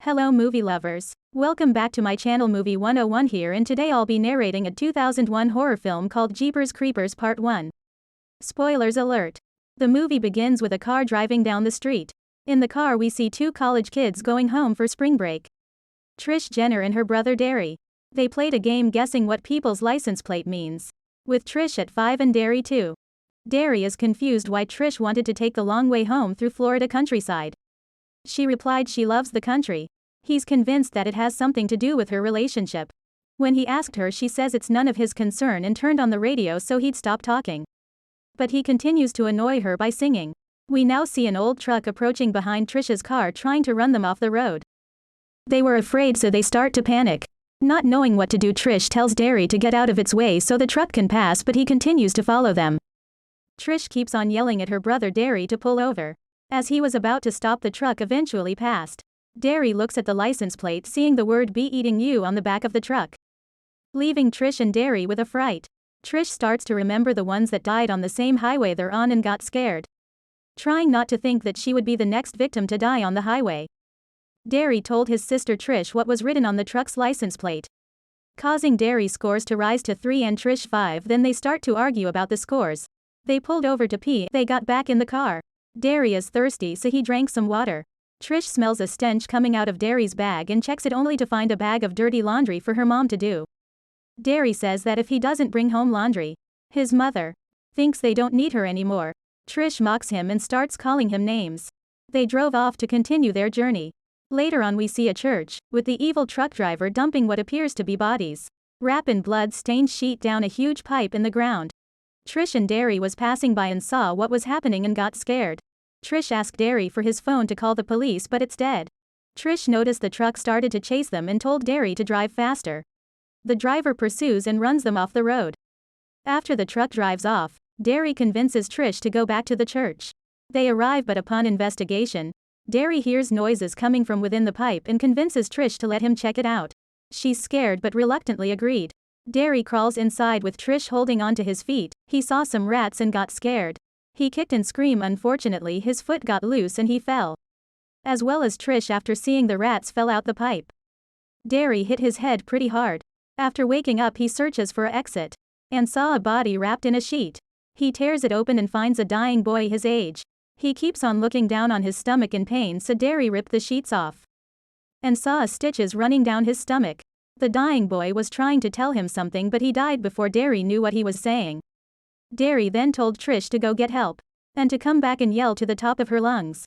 Hello movie lovers. Welcome back to my channel Movie 101 here, and today I'll be narrating a 2001 horror film called Jeepers Creepers Part 1. Spoilers alert. The movie begins with a car driving down the street. In the car we see two college kids going home for spring break. Trish Jenner and her brother Darry. They played a game guessing what people's license plate means. With Trish at 5 and Darry 2. Darry is confused why Trish wanted to take the long way home through Florida countryside. She replied she loves the country. He's convinced that it has something to do with her relationship. When he asked her, she says it's none of his concern and turned on the radio so he'd stop talking. But he continues to annoy her by singing. We now see an old truck approaching behind Trish's car, trying to run them off the road. They were afraid, so they start to panic. Not knowing what to do, Trish tells Darry to get out of its way so the truck can pass, but he continues to follow them. Trish keeps on yelling at her brother Darry to pull over. As he was about to stop, the truck eventually passed. Darry looks at the license plate, seeing the word "Be Eating You" on the back of the truck, leaving Trish and Darry with a fright. Trish starts to remember the ones that died on the same highway they're on and got scared, trying not to think that she would be the next victim to die on the highway. Darry told his sister Trish what was written on the truck's license plate, causing Darry's scores to rise to 3 and Trish 5. Then they start to argue about the scores. They pulled over to pee. They got back in the car. Darry is thirsty, so he drank some water. Trish smells a stench coming out of Darry's bag and checks it, only to find a bag of dirty laundry for her mom to do. Darry says that if he doesn't bring home laundry, his mother thinks they don't need her anymore. Trish mocks him and starts calling him names. They drove off to continue their journey. Later on we see a church, with the evil truck driver dumping what appears to be bodies, wrapped in blood-stained sheet down a huge pipe in the ground. Trish and Darry was passing by and saw what was happening and got scared. Trish asked Darry for his phone to call the police, but it's dead. Trish noticed the truck started to chase them and told Darry to drive faster. The driver pursues and runs them off the road. After the truck drives off, Darry convinces Trish to go back to the church. They arrive, but upon investigation, Darry hears noises coming from within the pipe and convinces Trish to let him check it out. She's scared but reluctantly agreed. Darry crawls inside with Trish holding onto his feet. He saw some rats and got scared. He kicked and screamed. Unfortunately, his foot got loose and he fell, as well as Trish after seeing the rats fell out the pipe. Darry hit his head pretty hard. After waking up, he searches for an exit and saw a body wrapped in a sheet. He tears it open and finds a dying boy his age. He keeps on looking down on his stomach in pain, so Darry ripped the sheets off and saw stitches running down his stomach. The dying boy was trying to tell him something, but he died before Darry knew what he was saying. Darry then told Trish to go get help, and to come back and yell to the top of her lungs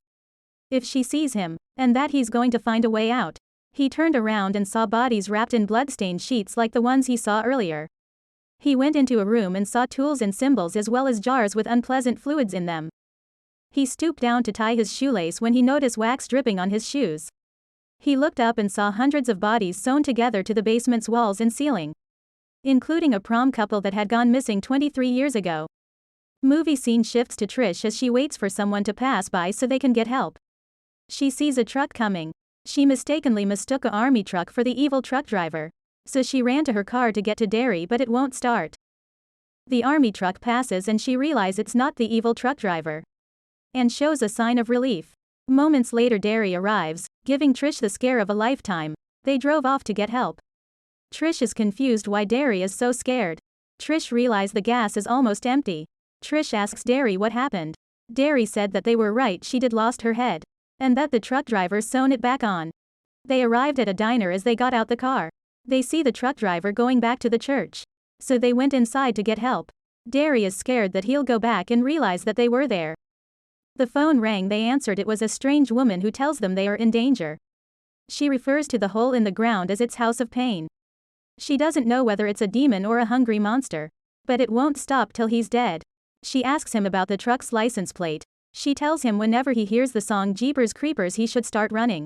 if she sees him, and that he's going to find a way out. He turned around and saw bodies wrapped in bloodstained sheets like the ones he saw earlier. He went into a room and saw tools and symbols, as well as jars with unpleasant fluids in them. He stooped down to tie his shoelace when he noticed wax dripping on his shoes. He looked up and saw hundreds of bodies sewn together to the basement's walls and ceiling, including a prom couple that had gone missing 23 years ago. Movie scene shifts to Trish as she waits for someone to pass by so they can get help. She sees a truck coming. She mistakenly mistook an army truck for the evil truck driver, so she ran to her car to get to Darry, but it won't start. The army truck passes and she realizes it's not the evil truck driver, and shows a sign of relief. Moments later, Darry arrives, giving Trish the scare of a lifetime. They drove off to get help. Trish is confused why Darry is so scared. Trish realized the gas is almost empty. Trish asks Darry what happened. Darry said that they were right, she did lost her head, and that the truck driver sewn it back on. They arrived at a diner. As they got out the car, they see the truck driver going back to the church, so they went inside to get help. Darry is scared that he'll go back and realize that they were there. The phone rang. They answered. It was a strange woman who tells them they are in danger. She refers to the hole in the ground as its house of pain. She doesn't know whether it's a demon or a hungry monster, but it won't stop till he's dead. She asks him about the truck's license plate. She tells him whenever he hears the song Jeepers Creepers he should start running,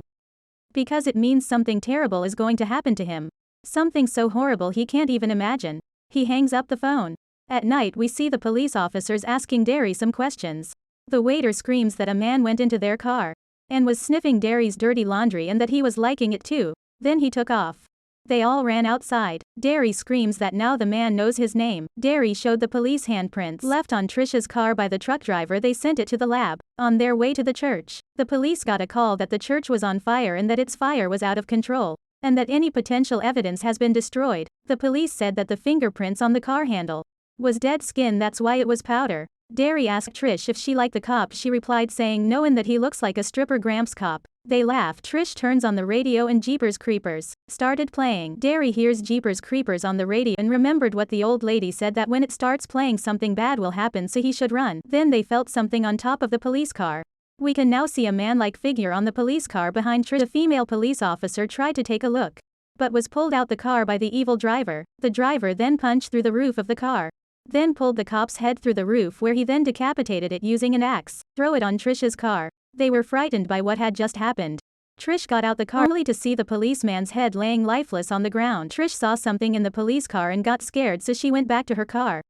because it means something terrible is going to happen to him. Something so horrible he can't even imagine. He hangs up the phone. At night we see the police officers asking Darry some questions. The waiter screams that a man went into their car and was sniffing Darry's dirty laundry and that he was liking it too. Then he took off. They all ran outside. Darry screams that now the man knows his name. Darry showed the police handprints left on Trish's car by the truck driver. They sent it to the lab. On their way to the church, the police got a call that the church was on fire and that its fire was out of control, and that any potential evidence has been destroyed. The police said that the fingerprints on the car handle was dead skin, that's why it was powder. Darry asked Trish if she liked the cop. She replied saying no and that he looks like a stripper Gramps cop. They laugh. Trish turns on the radio and Jeepers Creepers started playing. Darry hears Jeepers Creepers on the radio and remembered what the old lady said, that when it starts playing something bad will happen, so he should run. Then they felt something on top of the police car. We can now see a man-like figure on the police car behind Trish. A female police officer tried to take a look, but was pulled out the car by the evil driver. The driver then punched through the roof of the car, then pulled the cop's head through the roof, where he then decapitated it using an axe. Throw it on Trish's car. They were frightened by what had just happened. Trish got out the car only to see the policeman's head laying lifeless on the ground. Trish saw something in the police car and got scared, so she went back to her car.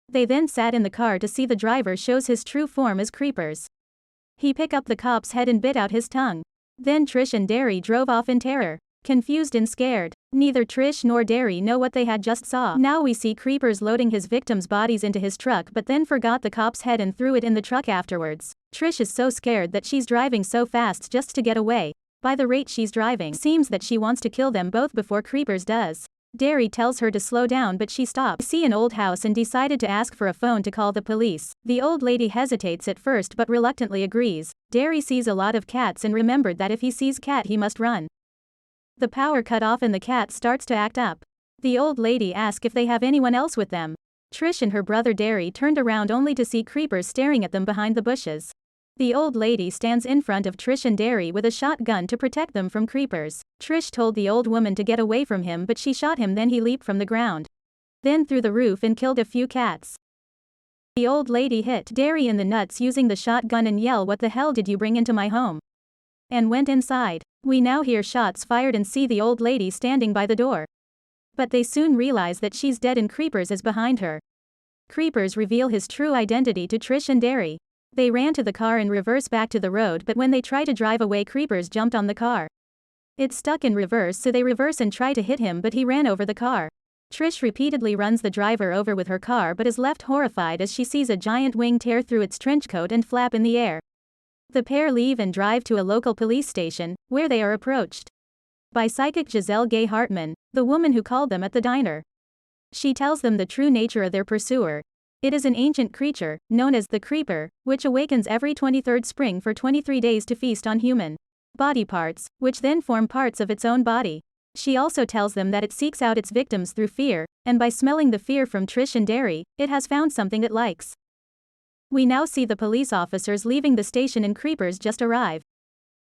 They then sat in the car to see the driver shows his true form as Creepers. He picked up the cop's head and bit out his tongue. Then Trish and Darry drove off in terror, confused and scared. Neither Trish nor Darry know what they had just saw. Now we see Creepers loading his victims' bodies into his truck, but then forgot the cop's head and threw it in the truck afterwards. Trish is so scared that she's driving so fast just to get away. By the rate she's driving, seems that she wants to kill them both before Creepers does. Darry tells her to slow down, but she stops. See an old house and decided to ask for a phone to call the police. The old lady hesitates at first but reluctantly agrees. Darry sees a lot of cats and remembered that if he sees cat he must run. The power cut off and the cat starts to act up. The old lady asks if they have anyone else with them. Trish and her brother Darry turned around only to see Creepers staring at them behind the bushes. The old lady stands in front of Trish and Darry with a shotgun to protect them from Creepers. Trish told the old woman to get away from him, but she shot him. Then he leaped from the ground, then through the roof and killed a few cats. The old lady hit Darry in the nuts using the shotgun and yell, "What the hell did you bring into my home?" and went inside. We now hear shots fired and see the old lady standing by the door. But they soon realize that she's dead and Creepers is behind her. Creepers reveal his true identity to Trish and Darry. They ran to the car in reverse back to the road, but when they try to drive away, Creepers jumped on the car. It's stuck in reverse, so they reverse and try to hit him, but he ran over the car. Trish repeatedly runs the driver over with her car but is left horrified as she sees a giant wing tear through its trench coat and flap in the air. The pair leave and drive to a local police station, where they are approached by psychic Giselle Gay Hartman, the woman who called them at the diner. She tells them the true nature of their pursuer. It is an ancient creature, known as the Creeper, which awakens every 23rd spring for 23 days to feast on human body parts, which then form parts of its own body. She also tells them that it seeks out its victims through fear, and by smelling the fear from Trish and Darry, it has found something it likes. We now see the police officers leaving the station and Creepers just arrive.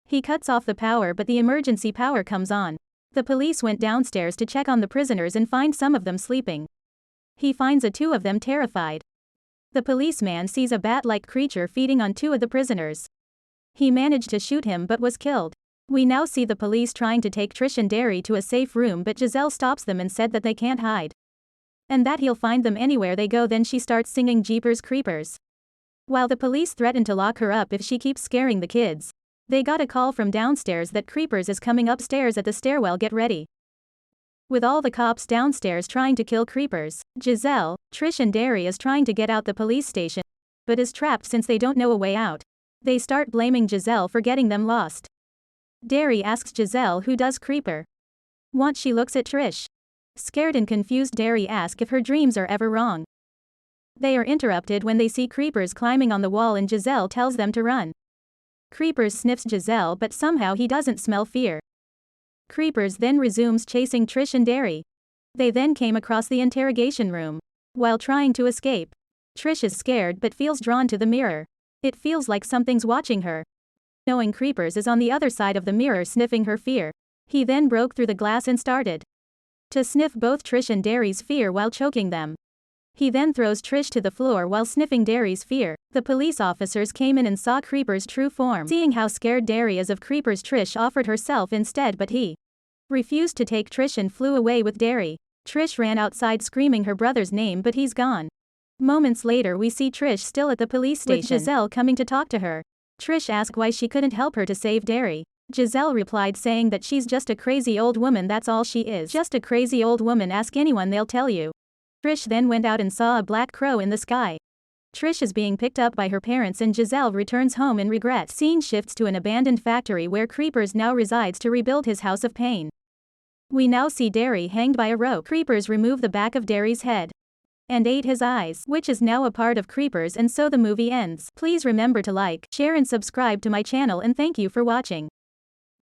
He cuts off the power, but the emergency power comes on. The police went downstairs to check on the prisoners and find some of them sleeping. He finds two of them terrified. The policeman sees a bat-like creature feeding on two of the prisoners. He managed to shoot him but was killed. We now see the police trying to take Trish and Darry to a safe room, but Giselle stops them and said that they can't hide, and that he'll find them anywhere they go. Then she starts singing Jeepers Creepers, while the police threaten to lock her up if she keeps scaring the kids. They got a call from downstairs that Creepers is coming upstairs at the stairwell. Get ready. With all the cops downstairs trying to kill Creepers, Giselle, Trish and Darry is trying to get out the police station, but is trapped since they don't know a way out. They start blaming Giselle for getting them lost. Darry asks Giselle who does Creeper want. She looks at Trish. Scared and confused, Darry asks if her dreams are ever wrong. They are interrupted when they see Creepers climbing on the wall and Giselle tells them to run. Creepers sniffs Giselle, but somehow he doesn't smell fear. Creepers then resumes chasing Trish and Darry. They then came across the interrogation room. While trying to escape, Trish is scared but feels drawn to the mirror. It feels like something's watching her, knowing Creepers is on the other side of the mirror sniffing her fear. He then broke through the glass and started to sniff both Trish and Darry's fear while choking them. He then throws Trish to the floor while sniffing Darry's fear. The police officers came in and saw Creeper's true form. Seeing how scared Darry is of Creepers, Trish offered herself instead, but he refused to take Trish and flew away with Darry. Trish ran outside screaming her brother's name, but he's gone. Moments later we see Trish still at the police station, with Giselle coming to talk to her. Trish asks why she couldn't help her to save Darry. Giselle replied saying that she's just a crazy old woman, that's all she is. Just a crazy old woman, ask anyone, they'll tell you. Trish then went out and saw a black crow in the sky. Trish is being picked up by her parents and Giselle returns home in regret. Scene shifts to an abandoned factory where Creepers now resides to rebuild his house of pain. We now see Darry hanged by a rope. Creepers remove the back of Darry's head and ate his eyes, which is now a part of Creepers, and so the movie ends. Please remember to like, share and subscribe to my channel, and thank you for watching.